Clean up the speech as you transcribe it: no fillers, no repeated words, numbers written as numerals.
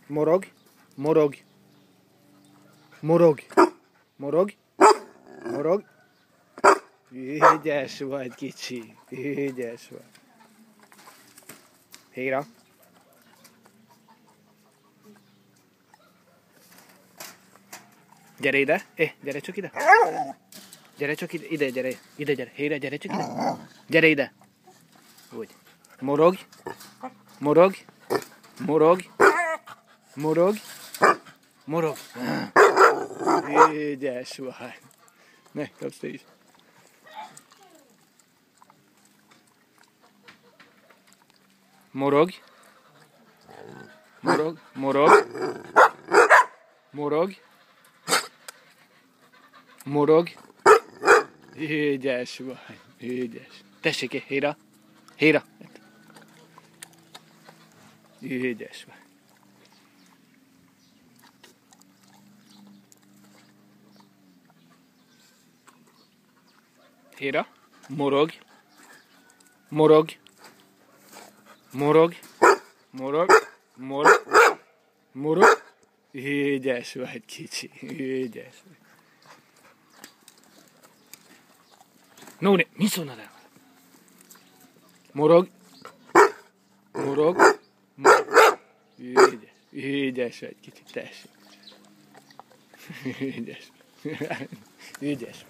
Morog, morog, morog, morog, morog. Ügyes vagy, kicsi, ügyes vagy. Héra. Gyere ide, gyere csak ide. Gyere csak ide, gyere, Héra, gyere csak ide. Gyere ide. Úgy. Morog, morog, morog, morog, morog. Ügyes vagy. Ne, kapsz te is. Morog, morog, morog, morog, morog. Ügyes vagy, ügyes. Tessék, Héra, Héra. Ügyes vagy. Héra, morog, morog, morog, morog, morog, morog. Ügyes vagy, kicsi, ügyes vagy. No, mi szólnál el? Morog, morog, morog. Ügyes vagy, kicsi, tessék. Ügyes. Ügyes.